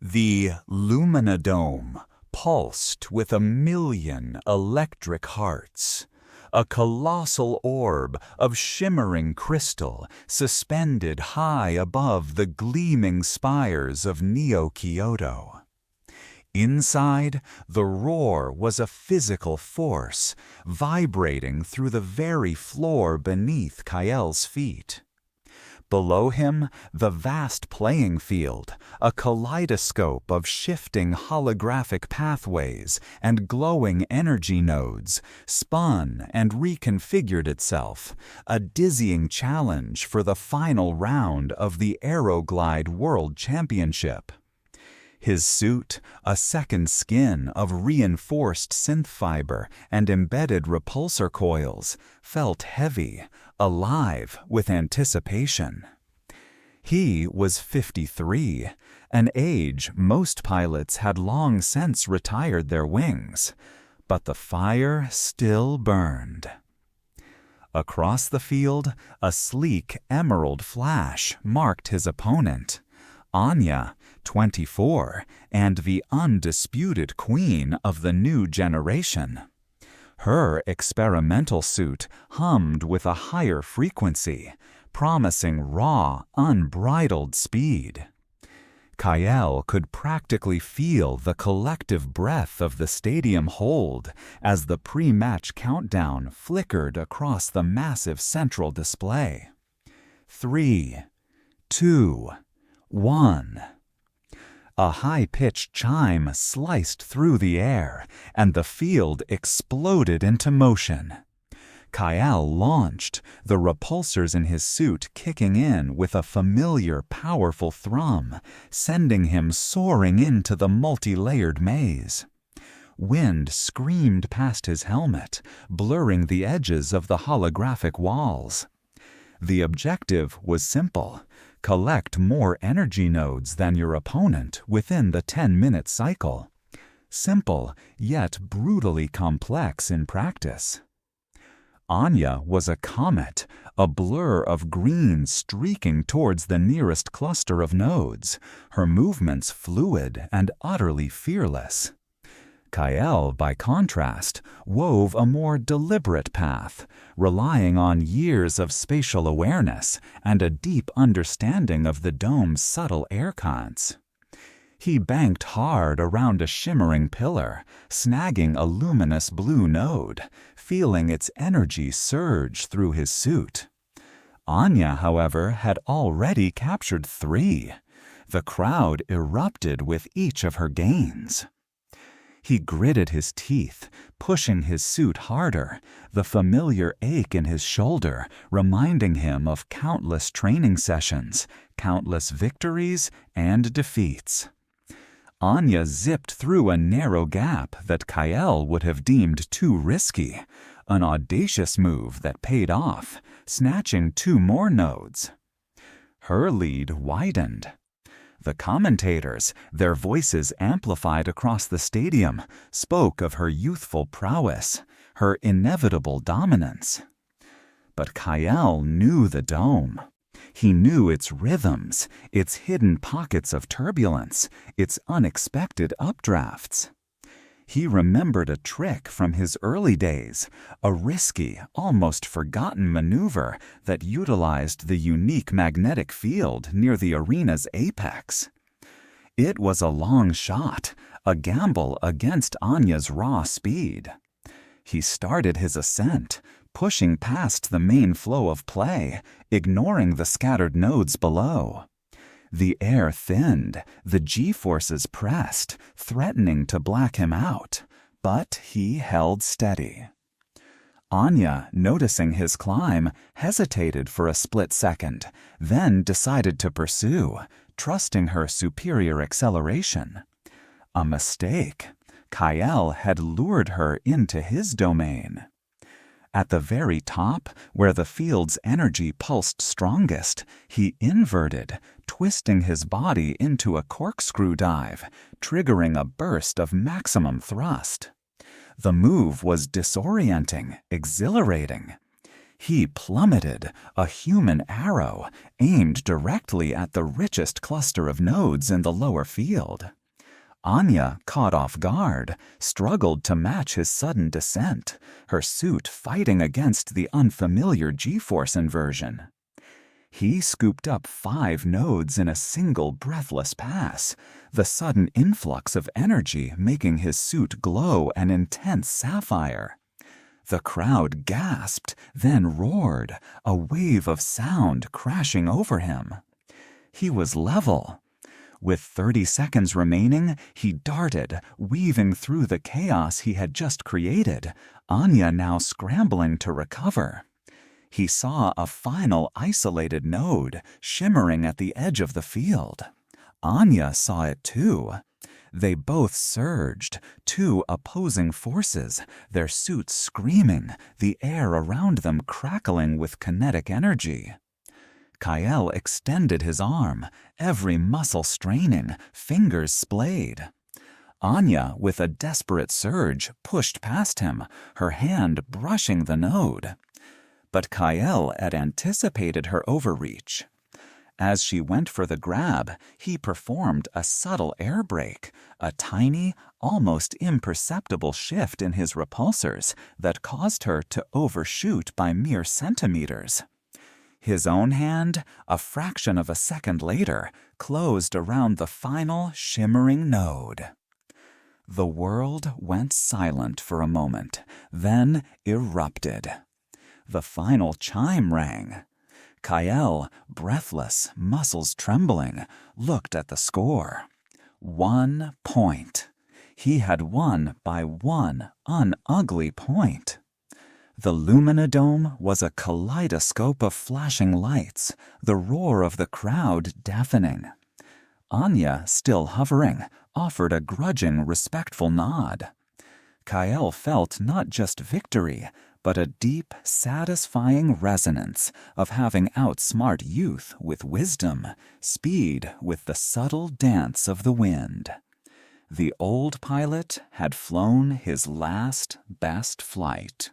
The luminodome pulsed with 1,000,000 electric hearts, a colossal orb of shimmering crystal suspended high above the gleaming spires of Neo-Kyoto. Inside, the roar was a physical force, vibrating through the very floor beneath Kael's feet. Below him, the vast playing field, a kaleidoscope of shifting holographic pathways and glowing energy nodes, spun and reconfigured itself, a dizzying challenge for the final round of the Aeroglide World Championship. His suit, a second skin of reinforced synth fiber and embedded repulsor coils, felt heavy, alive with anticipation. He was 53, an age most pilots had long since retired their wings, but the fire still burned. Across the field, a sleek emerald flash marked his opponent, Anya, 24, and the undisputed queen of the new generation. Her experimental suit hummed with a higher frequency, promising raw, unbridled speed. Kael could practically feel the collective breath of the stadium hold as the pre-match countdown flickered across the massive central display. 3, 2, 1. A high-pitched chime sliced through the air, and the field exploded into motion. Kael launched, the repulsors in his suit kicking in with a familiar, powerful thrum, sending him soaring into the multi-layered maze. Wind screamed past his helmet, blurring the edges of the holographic walls. The objective was simple: collect more energy nodes than your opponent within the 10-minute cycle. Simple, yet brutally complex in practice. Anya was a comet, a blur of green streaking towards the nearest cluster of nodes, her movements fluid and utterly fearless. Kael, by contrast, wove a more deliberate path, relying on years of spatial awareness and a deep understanding of the dome's subtle air currents. He banked hard around a shimmering pillar, snagging a luminous blue node, feeling its energy surge through his suit. Anya, however, had already captured 3. The crowd erupted with each of her gains. He gritted his teeth, pushing his suit harder, the familiar ache in his shoulder reminding him of countless training sessions, countless victories and defeats. Anya zipped through a narrow gap that Kael would have deemed too risky, an audacious move that paid off, snatching 2 more nodes. Her lead widened. The commentators, their voices amplified across the stadium, spoke of her youthful prowess, her inevitable dominance. But Kael knew the dome. He knew its rhythms, its hidden pockets of turbulence, its unexpected updrafts. He remembered a trick from his early days, a risky, almost forgotten maneuver that utilized the unique magnetic field near the arena's apex. It was a long shot, a gamble against Anya's raw speed. He started his ascent, pushing past the main flow of play, ignoring the scattered nodes below. The air thinned, the G-forces pressed, threatening to black him out, but he held steady. Anya, noticing his climb, hesitated for a split second, then decided to pursue, trusting her superior acceleration. A mistake. Kael had lured her into his domain. At the very top, where the field's energy pulsed strongest, he inverted, twisting his body into a corkscrew dive, triggering a burst of maximum thrust. The move was disorienting, exhilarating. He plummeted, a human arrow, aimed directly at the richest cluster of nodes in the lower field. Anya, caught off guard, struggled to match his sudden descent, her suit fighting against the unfamiliar G-force inversion. He scooped up 5 nodes in a single breathless pass, the sudden influx of energy making his suit glow an intense sapphire. The crowd gasped, then roared, a wave of sound crashing over him. He was level. With 30 seconds remaining, he darted, weaving through the chaos he had just created, Anya now scrambling to recover. He saw a final isolated node shimmering at the edge of the field. Anya saw it too. They both surged, 2 opposing forces, their suits screaming, the air around them crackling with kinetic energy. Kyle extended his arm, every muscle straining, fingers splayed. Anya, with a desperate surge, pushed past him, her hand brushing the node. But Kyle had anticipated her overreach. As she went for the grab, he performed a subtle air brake, a tiny, almost imperceptible shift in his repulsors that caused her to overshoot by mere centimeters. His own hand, a fraction of a second later, closed around the final shimmering node. The world went silent for a moment, then erupted. The final chime rang. Kyle, breathless, muscles trembling, looked at the score. 1 point. He had won by 1 unugly point. The Luminodome was a kaleidoscope of flashing lights, the roar of the crowd deafening. Anya, still hovering, offered a grudging, respectful nod. Kyle felt not just victory, but a deep, satisfying resonance of having outsmart youth with wisdom, speed with the subtle dance of the wind. The old pilot had flown his last best flight.